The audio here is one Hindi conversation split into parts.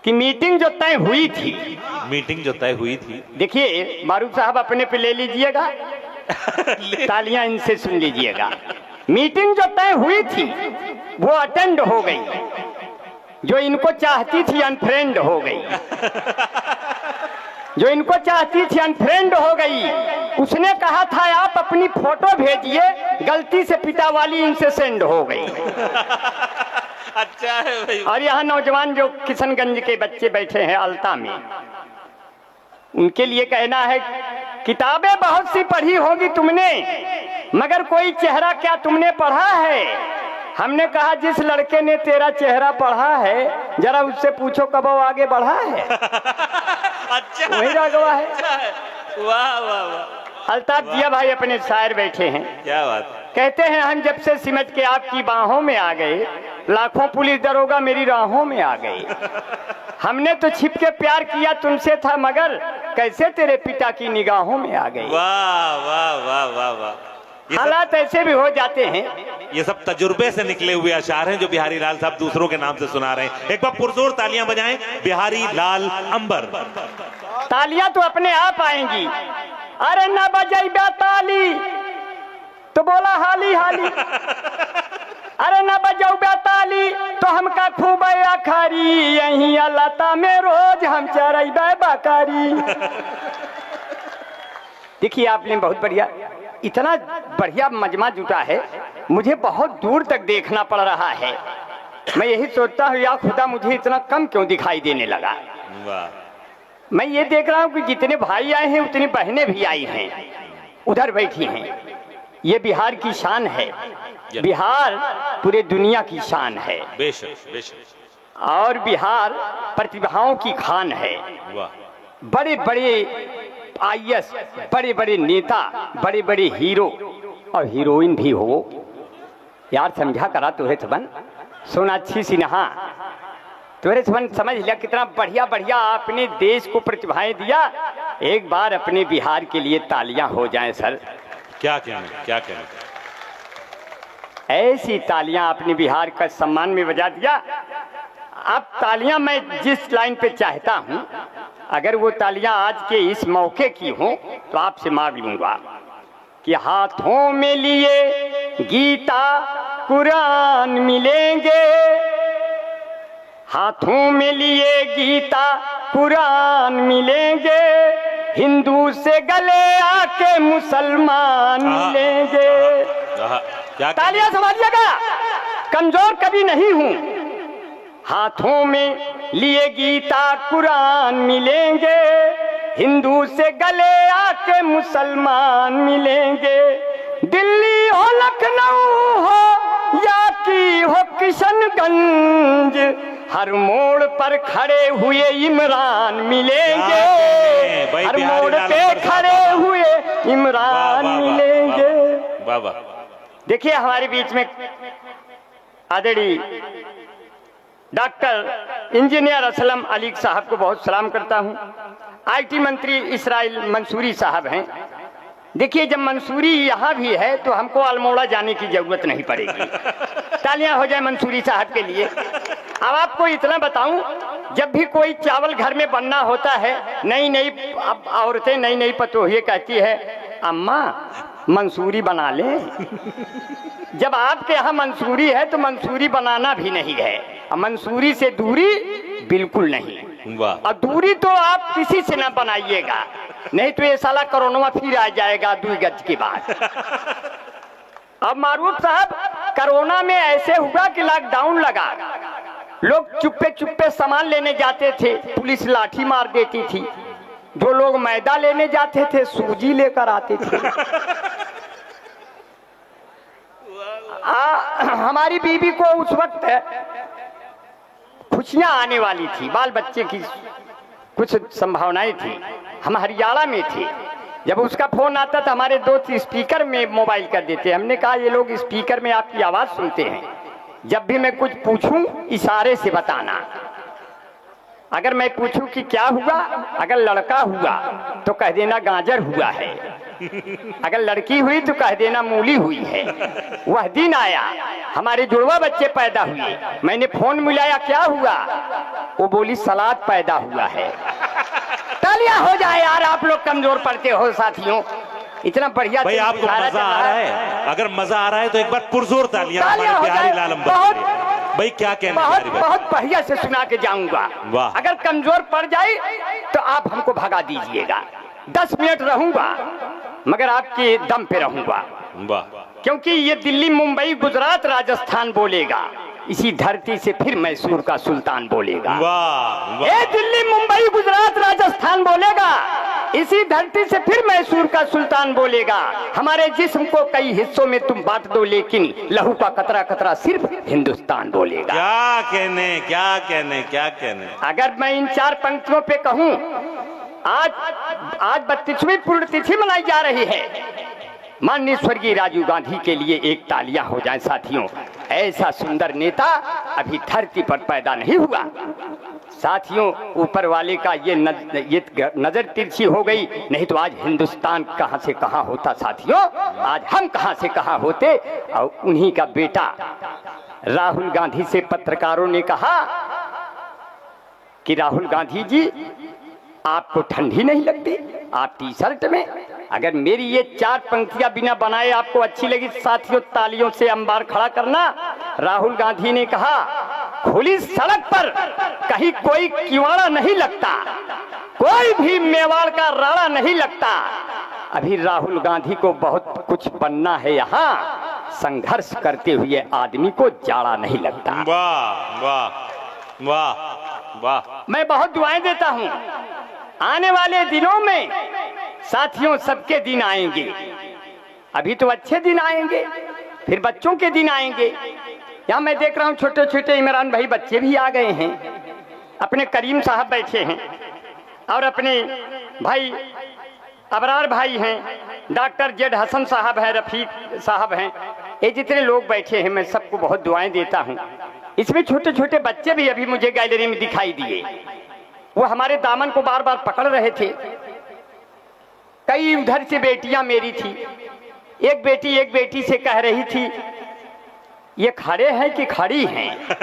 कि मीटिंग जो तय हुई थी, देखिए मारूफ साहब अपने पे ले लीजिएगा तालियां इनसे सुन लीजिएगा। मीटिंग जो तय हुई थी वो अटेंड हो गई, जो इनको चाहती थी अनफ्रेंड हो गई, जो इनको चाहती थी अनफ्रेंड हो गई। उसने कहा था आप अपनी फोटो भेजिए, गलती से पिता वाली इनसे सेंड हो गई। अच्छा है भाई। और यहाँ नौजवान जो किशनगंज के बच्चे बैठे हैं अल्ता में, उनके लिए कहना है किताबें बहुत सी पढ़ी होगी तुमने, मगर कोई चेहरा क्या तुमने पढ़ा है। हमने कहा जिस लड़के ने तेरा चेहरा पढ़ा है जरा उससे पूछो कब वो आगे बढ़ा है। अच्छा वही रागवा है। अच्छा है। वाह वाह वाह। अल्ताफ जिया भाई अपने शायर बैठे हैं, क्या बात। कहते हैं हम जब से सिमट के आपकी बाहों में आ गए, लाखों पुलिस दरोगा मेरी राहों में आ गए। हमने तो छिप के प्यार किया तुमसे था, मगर कैसे तेरे पिता की निगाहों में आ गए। वाह वाह वाह वाह वाह। हालात ऐसे भी हो जाते हैं। ये सब तजुर्बे से निकले हुए अशार हैं जो बिहारी लाल साहब दूसरों के नाम से सुना रहे हैं। एक बार पुरजोर तालियां बजाएं बिहारी लाल अंबर। तालियां तो अपने आप आएंगी। अरे ना बजाइबा ताली तो बोला हाली हाली, अरे ना बजाऊबा ताली तो हमका खूब आखारी, यही लता में रोज हम चरैबा बकारी। देखिए आपने बहुत बढ़िया, इतना बढ़िया मजमा जुटा है, मुझे बहुत दूर तक देखना पड़ रहा है। मैं यही सोचता हूँ या खुदा मुझे इतना कम क्यों दिखाई देने लगा। मैं ये देख रहा हूँ कि जितने भाई आए हैं उतनी बहनें भी आई हैं, उधर बैठी हैं। ये बिहार की शान है, बिहार पूरे दुनिया की शान है। बेशक बेशक। और बिहार प्रतिभाओं की खान है। बड़े बड़े आईएएस, बड़े बड़े नेता, बड़े बड़े हीरो और हीरोइन भी हो। यार समझा करा तुहे थबन, सोनाक्षी सिन्हा तुरे थबन, समझ लिया कितना बढ़िया बढ़िया आपने देश को प्रतिभाएं दिया। एक बार अपने बिहार के लिए तालियां हो जाएं सर। क्या कहना, क्या कहना। ऐसी तालियां अपने बिहार का सम्मान में बजा दिया। अब तालियां मैं जिस लाइन पे चाहता हूं, अगर वो तालियां आज के इस मौके की हों तो आपसे मांग लूंगा कि हाथों में लिए गीता कुरान मिलेंगे, हाथों में लिए गीता कुरान मिलेंगे, हिंदू से गले आके मुसलमान मिलेंगे। तालियां समझिएगा, कमजोर कभी नहीं हूं। हाथों में लिए गीता कुरान मिलेंगे, हिंदू से गले आके मुसलमान मिलेंगे। दिल्ली हो लखनऊ हो या की हो किशनगंज, हर मोड़ पर खड़े हुए इमरान मिलेंगे, हर मोड़ पे खड़े हुए इमरान मिलेंगे। देखिए हमारे बीच में आदरणीय डॉक्टर इंजीनियर असलम अली साहब को बहुत सलाम करता हूं। आईटी मंत्री इसराइल मंसूरी साहब हैं। देखिए जब मंसूरी यहाँ भी है तो हमको अल्मोड़ा जाने की जरूरत नहीं पड़ेगी। तालियां हो जाए मंसूरी साहब के लिए। अब आपको इतना बताऊं, जब भी कोई चावल घर में बनना होता है, नई नई औरतें नई नई पतोहिए कहती है अम्मा मंसूरी बना ले। जब आपके यहाँ मंसूरी है तो मंसूरी बनाना भी नहीं है, मंसूरी से दूरी बिल्कुल नहीं। और दूरी तो आप किसी से ना बनाइएगा, नहीं तो ये साला कोरोना फिर आ जाएगा 2 गज के बाद। अब मारूफ साहब कोरोना में ऐसे हुआ कि लॉकडाउन लगा, लोग चुप्पे चुप्पे सामान लेने जाते थे, पुलिस लाठी मार देती थी। जो लोग मैदा लेने जाते थे सूजी लेकर आते थे। हमारी बीबी को उस वक्त खुशियां आने वाली थी, बाल बच्चे की कुछ संभावनाएं थी। हम हरियाणा में थे, जब उसका फोन आता था हमारे दोस्त स्पीकर में मोबाइल कर देते। हमने कहा ये लोग स्पीकर में आपकी आवाज सुनते हैं, जब भी मैं कुछ पूछूं इशारे से बताना। अगर मैं पूछूं कि क्या हुआ, अगर लड़का हुआ तो कह देना गाजर हुआ है, अगर लड़की हुई तो कह देना मूली हुई है। वह दिन आया, हमारे जुड़वा बच्चे पैदा हुए, मैंने फोन मिलाया, क्या हुआ? वो बोली सलाद पैदा हुआ है। तालियां हो जाए यार, आप लोग कमजोर पड़ते हो साथियों, इतना बढ़िया भाई आपको मजा आ रहा है? अगर मजा आ रहा है तो एक बार पुरजोर तालियां हमारे बिहारी लाल अंबर भाई, क्या कहना है? बहुत बढ़िया से सुना के जाऊंगा। अगर कमजोर पड़ जाए तो आप हमको भगा दीजिएगा, 10 मिनट रहूंगा मगर आपके दम पे रहूंगा। क्योंकि ये दिल्ली, मुंबई, गुजरात, राजस्थान बोलेगा, इसी धरती से फिर मैसूर का सुल्तान बोलेगा। ये दिल्ली, मुंबई, गुजरात, राजस्थान बोलेगा, इसी धरती से फिर मैसूर का सुल्तान बोलेगा। हमारे जिस्म को कई हिस्सों में तुम बांट दो, लेकिन लहू का कतरा कतरा सिर्फ हिंदुस्तान बोलेगा। क्या कहने, क्या कहने, क्या कहने। अगर मैं इन 4 पंक्तियों पे कहूं, आज 32वीं पुण्यतिथि मनाई जा रही है। माननीय स्वर्गीय राजीव गांधी के लिए एक तालियां हो जाए साथियों। ऐसा सुंदर नेता अभी धरती पर पैदा नहीं हुआ साथियों। ऊपर वाले का ये नजर तिरछी हो गई, नहीं तो आज हिंदुस्तान कहां से कहां होता साथियों। आज हम कहां से कहां होते। और उन्हीं का बेटा राहुल गांधी से पत्रकारों ने कहा कि राहुल गांधी जी, आपको ठंडी नहीं लगती? आप टी शर्ट में? अगर मेरी ये 4 पंक्तियां बिना बनाए आपको अच्छी लगी साथियों, तालियों से अंबार खड़ा करना। राहुल गांधी ने कहा, खुली सड़क पर कहीं कोई किवाड़ा नहीं लगता, कोई भी मेवाड़ का राड़ा नहीं लगता। अभी राहुल गांधी को बहुत कुछ बनना है, यहाँ संघर्ष करते हुए आदमी को जाड़ा नहीं लगता। वाह वाह वाह वाह। मैं बहुत दुआएं देता हूँ, आने वाले दिनों में साथियों सबके दिन आएंगे। अभी तो अच्छे दिन आएंगे, फिर बच्चों के दिन आएंगे। यहाँ मैं देख रहा हूँ छोटे छोटे इमरान भाई बच्चे भी आ गए हैं, अपने करीम साहब बैठे हैं, और अपने भाई अबरार भाई हैं, डॉक्टर जेड हसन साहब हैं, रफीक साहब हैं। ये जितने लोग बैठे हैं मैं सबको बहुत दुआएं देता हूँ। इसमें छोटे छोटे बच्चे भी अभी मुझे गैलरी में दिखाई दिए, वो हमारे दामन को बार बार पकड़ रहे थे। कई उधर से बेटियां मेरी थी, एक बेटी से कह रही थी ये खड़े हैं कि खड़ी हैं?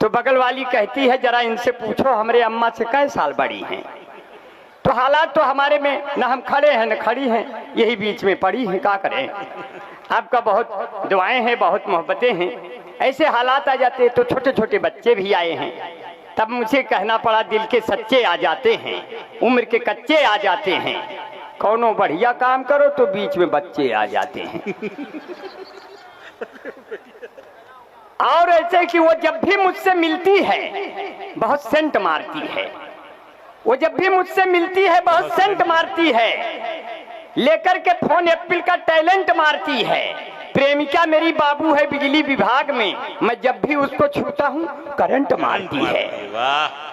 तो बगल वाली कहती है जरा इनसे पूछो हमारे अम्मा से कै साल बड़ी हैं। तो हालात तो हमारे में न हम खड़े हैं न खड़ी हैं, यही बीच में पड़ी हैं, क्या करें। आपका बहुत दुआएं हैं, बहुत मोहब्बतें हैं। ऐसे हालात आ जाते तो छोटे छोटे बच्चे भी आए हैं, तब मुझे कहना पड़ा दिल के सच्चे आ जाते हैं, उम्र के कच्चे आ जाते हैं। कौनो बढ़िया काम करो तो बीच में बच्चे आ जाते हैं। और ऐसे कि वो जब भी मुझसे मिलती है बहुत सेंट मारती है, वो जब भी मुझसे मिलती है बहुत सेंट मारती है, लेकर के फोन एप्पल का टैलेंट मारती है। प्रेमिका मेरी बाबू है बिजली विभाग में, मैं जब भी उसको छूता हूँ करंट मारती है।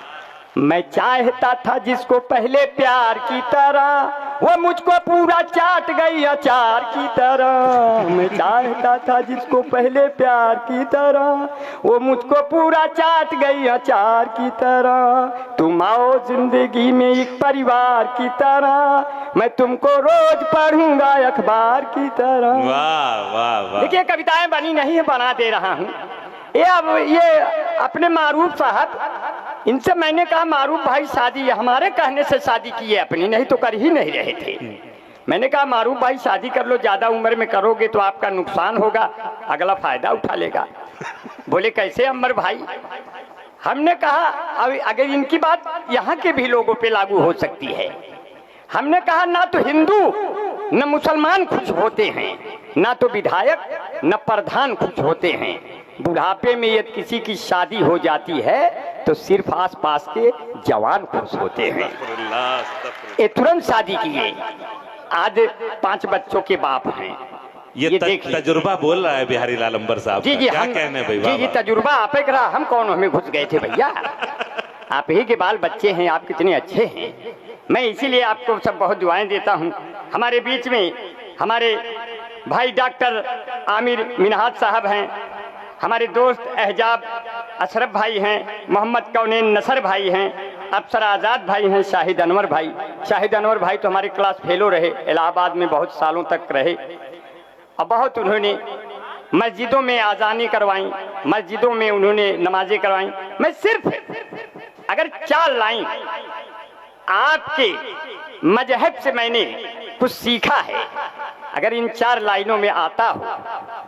मैं चाहता था जिसको पहले प्यार की तरह, वो मुझको पूरा चाट गई अचार की तरह। मैं चाहता था जिसको पहले प्यार की तरह, वो मुझको पूरा चाट गई अचार की तरह। तुम आओ जिंदगी में एक परिवार की तरह, मैं तुमको रोज पढ़ूंगा अखबार की तरह। वाह वाह वाह। देखिए कविताएं बनी नहीं है, बना दे रहा हूँ। ये अपने मारूफ साहब, इनसे मैंने कहा मारूफ भाई शादी हमारे कहने से शादी की है अपनी, नहीं तो कर ही नहीं रहे थे। मैंने कहा मारूफ भाई शादी कर लो, ज्यादा उम्र में करोगे तो आपका नुकसान होगा, अगला फायदा उठा लेगा। बोले कैसे अमर भाई? हमने कहा अब अगर इनकी बात यहाँ के भी लोगों पे लागू हो सकती है। हमने कहा ना तो हिंदू न मुसलमान खुश होते हैं, ना तो विधायक न प्रधान खुश होते हैं। बुढ़ापे में यदि किसी की शादी हो जाती है तो सिर्फ आसपास के जवान खुश होते हैं। ये तुरंत शादी किए, आज 5 बच्चों के बाप हैं। ये तजुर्बा बोल रहा है बिहारी लाल अंबर साहब। जी क्या हम कहने भाई? जी तजुर्बा आप एक रहा, हम कौन हमें घुस गए थे भैया। आप ही के बाल बच्चे हैं, आप कितने अच्छे हैं। मैं इसीलिए आपको सब बहुत दुआएं देता हूँ। हमारे बीच में हमारे भाई डॉक्टर आमिर मिनहाज साहब हैं, हमारे दोस्त एहजाब अशरफ भाई हैं, मोहम्मद कौनेन नसर भाई हैं, अफसर आज़ाद भाई हैं शाहिद अनवर भाई। शाहिद अनवर भाई तो हमारे क्लास फेलो रहे, इलाहाबाद में बहुत सालों तक रहे और बहुत उन्होंने मस्जिदों में आज़ानी करवाई, मस्जिदों में उन्होंने नमाजें करवाई। मैं सिर्फ अगर 4 लाइन आपके मजहब से मैंने कुछ सीखा है, अगर इन 4 लाइनों में आता हो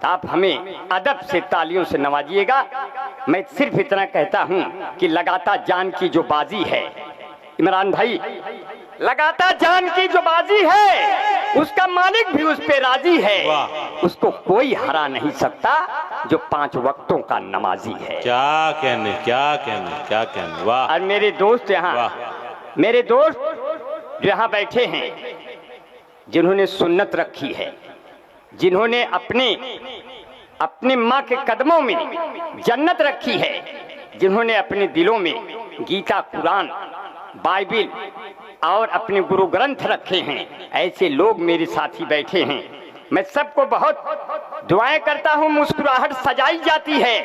तो आप हमें अदब से तालियों से नवाजिएगा। मैं सिर्फ इतना कहता हूं कि लगाता जान की जो बाजी है इमरान भाई, लगाता जान की जो बाजी है उसका मालिक भी उस पे राजी है, उसको कोई हरा नहीं सकता जो 5 वक्तों का नमाजी है। क्या कहने, क्या कहने, क्या कहने, वाह। और मेरे दोस्त यहाँ, मेरे दोस्त जो यहाँ बैठे हैं, जिन्होंने सुन्नत रखी है, जिन्होंने अपने माँ के कदमों में जन्नत रखी है, जिन्होंने अपने दिलों में गीता, कुरान, बाइबिल और अपने गुरु ग्रंथ रखे हैं, ऐसे लोग मेरे साथी बैठे हैं। मैं सबको बहुत दुआएं करता हूं। मुस्कुराहट सजाई जाती है,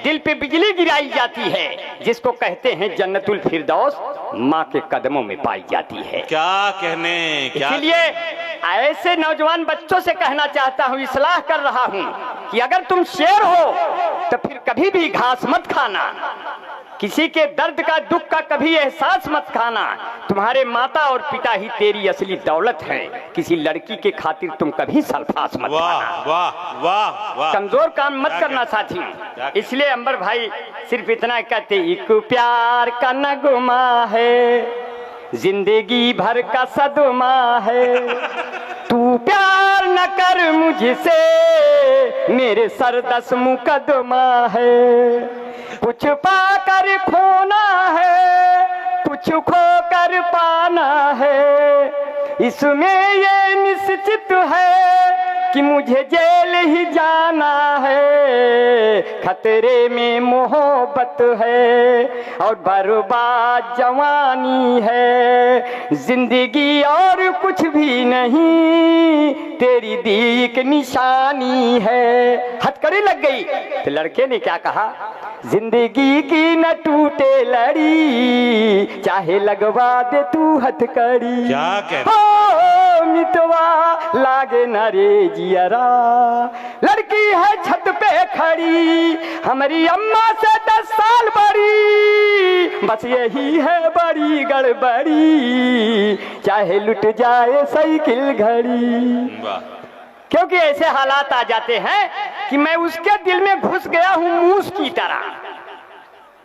दिल पे बिजली गिराई जाती है, जिसको कहते हैं जन्नतुल फिरदौस माँ के कदमों में पाई जाती है। क्या कहने, क्या इसलिए ऐसे नौजवान बच्चों से कहना चाहता हूँ, इस्लाह कर रहा हूँ कि अगर तुम शेर हो तो फिर कभी भी घास मत खाना, किसी के दर्द का, दुख का कभी एहसास मत खाना। तुम्हारे माता और पिता ही तेरी असली दौलत है, किसी लड़की के खातिर तुम कभी सल्फास मत खाना। वाह वाह वाह, कमजोर काम मत करना साथी। इसलिए अंबर भाई सिर्फ इतना कहते, एक प्यार का नगमा है, जिंदगी भर का सदमा है, तू प्यार न कर मुझसे, मेरे सर 10 मुकदमा है, कुछ पाकर खोना है, कुछ खोकर पाना है, इसमें ये निश्चित है कि मुझे जेल ही जाना है, खतरे में मोहब्बत है और बर्बाद जवानी है, जिंदगी और कुछ भी नहीं, तेरी दीक निशानी है। हथकड़ी लग गई तो लड़के ने क्या कहा, जिंदगी की न टूटे लड़ी, चाहे लगवा दे तू हथकड़ी। क्या कहते हो मितवा लागे न रे जियरा, लड़की है छत पे खड़ी, हमारी अम्मा से 10 साल बड़ी, बस यही है बड़ी गड़बड़ी, चाहे लुट जाए साइकिल घड़ी। क्योंकि ऐसे हालात आ जाते हैं कि मैं उसके दिल में घुस गया हूं मूस की तरह,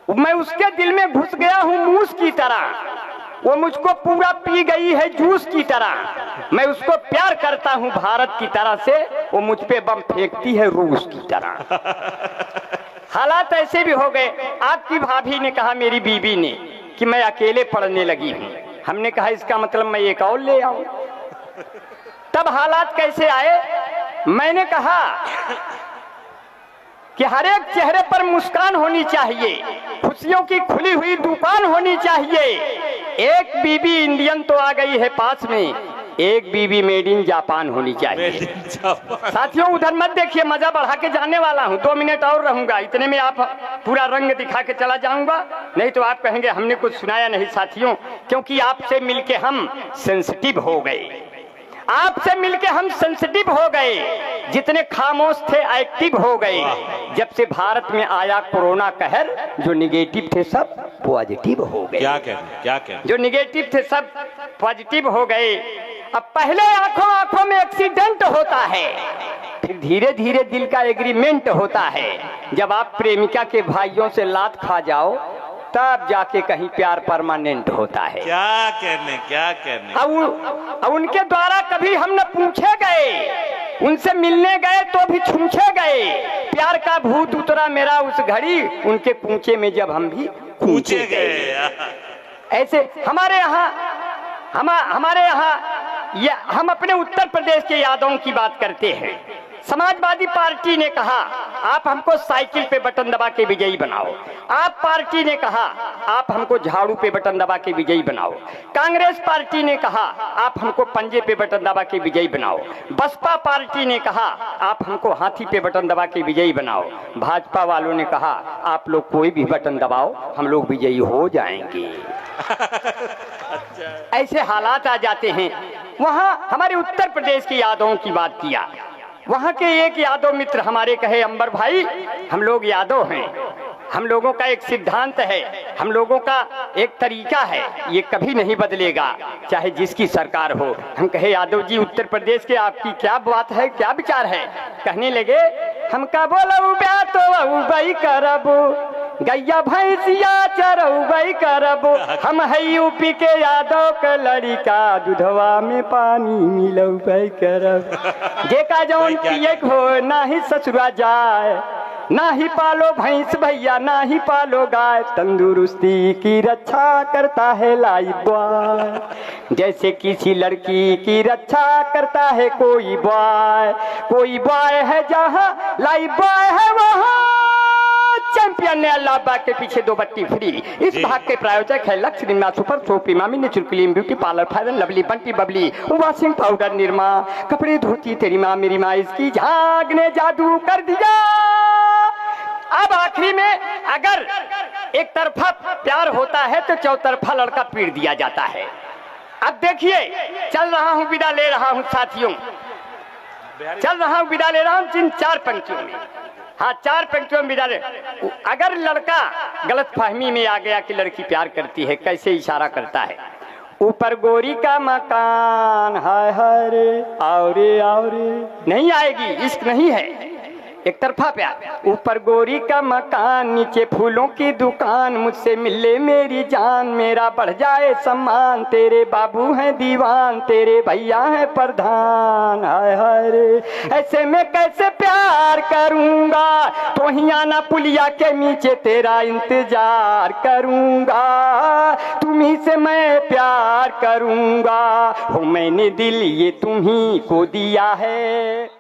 मैं उसके दिल में घुस गया हूं मूस की तरह, वो मुझको पूरा पी गई है जूस की तरह, मैं उसको प्यार करता हूं भारत की तरह से, वो मुझ पे बम फेंकती है रूस की तरह। हालात ऐसे भी हो गए। आपकी भाभी ने कहा, मेरी बीबी ने, कि मैं अकेले पढ़ने लगी हूं। हमने कहा इसका मतलब मैं एक और ले आऊं। तब हालात कैसे आए, मैंने कहा कि हर एक चेहरे पर मुस्कान होनी चाहिए, खुशियों की खुली हुई दुकान होनी चाहिए। एक बीबी इंडियन तो आ गई है पास में, एक बीबी मेड इन जापान होनी चाहिए। साथियों उधर मत देखिए, मजा बढ़ा के जाने वाला हूँ, 2 मिनट और रहूंगा, इतने में आप पूरा रंग दिखा के चला जाऊंगा, नहीं तो आप कहेंगे हमने कुछ सुनाया नहीं। साथियों, क्योंकि आपसे मिलके हम सेंसिटिव हो गए, आपसे मिलके हम सेंसिटिव हो गए, जितने खामोश थे एक्टिव हो गए। जब से भारत में आया कोरोना कहर, जो निगेटिव थे सब पॉजिटिव हो गए। क्या कहने, क्या कहने, जो निगेटिव थे सब पॉजिटिव हो गए। अब पहले आंखों आंखों में एक्सीडेंट होता है, फिर धीरे धीरे दिल का एग्रीमेंट होता है। जब आप प्रेमिका के भाइयों से लात खा जाओ तब जाके कहीं प्यार परमानेंट होता है। क्या कहने, क्या कहने। अब उनके द्वारा कभी हम न पूछे गए, उनसे मिलने गए तो भी छूछे गए, प्यार का भूत उतरा मेरा उस घड़ी, उनके कूचे में जब हम भी कूचे गए। ऐसे हमारे यहाँ ये हम अपने उत्तर प्रदेश के यादवों की बात करते हैं। समाजवादी पार्टी ने कहा आप हमको साइकिल पे बटन दबा के विजयी बनाओ। आप पार्टी ने कहा आप हमको झाड़ू पे बटन दबा के विजयी बनाओ। कांग्रेस पार्टी ने कहा आप हमको पंजे पे बटन दबा के विजयी बनाओ। बसपा पार्टी ने कहा आप हमको हाथी पे बटन दबा के विजयी बनाओ। भाजपा वालों ने कहा आप लोग कोई भी बटन दबाओ, हम लोग विजयी हो जाएंगे। ऐसे हालात आ जाते हैं। वहां हमारे उत्तर प्रदेश की यादवों की बात किया। वहां के एक यादव मित्र हमारे कहे, अंबर भाई हम लोग यादव हैं, हम लोगों का एक सिद्धांत है, हम लोगों का एक तरीका है, ये कभी नहीं बदलेगा चाहे जिसकी सरकार हो। हम कहे यादव जी उत्तर प्रदेश के आपकी क्या बात है, क्या विचार है? कहने लगे हम का बोलऊ ब्या तो भाई करबो, गैया भैंसिया चरऊ करबो, हम है यूपी के यादव के लड़का, दूधवा में पानी मिलऊ करब। देखा जौन पिए हो ना ही ससुरा जाए, ना ही पालो भैंस भैया ना ही पालो गाय, तंदुरुस्ती की रक्षा करता है लाइफ बॉय। जैसे किसी लड़की की रक्षा करता है कोई बॉय है जहाँ लाइफ बॉय है वहाँ। चैंपियन ने अल्लाह बाग के पीछे दो बत्ती फ्री। इस भाग के प्रायोजक है लक्ष्य Nirma super soap, Emami natural clean beauty parlour, fair and lovely, Bunty Babli, washing powder Nirma, कपड़े धोती तेरी माँ मेरी माँ, इसकी झाग ने जादू कर दिया। अब आखिरी में अगर एक तरफा प्यार होता है तो चौतरफा लड़का पीट दिया जाता है। अब देखिए चल रहा हूँ विदा ले रहा हूँ साथियों, चल रहा हूँ विदा ले रहा हूँ जिन 4 पंक्तियों में। हाँ 4 पंक्तियों में विदा ले। अगर लड़का गलत फहमी में आ गया कि लड़की प्यार करती है, कैसे इशारा करता है, ऊपर गोरी का मकान हाय हाय रे आओ रे नहीं आएगी, इश्क नहीं है, एक तरफा प्यार। ऊपर गोरी का मकान नीचे फूलों की दुकान, मुझसे मिले मेरी जान मेरा बढ़ जाए सम्मान, तेरे बाबू हैं दीवान तेरे भैया हैं प्रधान हाय हाय रे। ऐसे में कैसे प्यार करूंगा, तो ही आना पुलिया के नीचे तेरा इंतजार करूंगा, तुम्ही से मैं प्यार करूंगा, हो मैंने दिल ये तुम्ही को दिया है।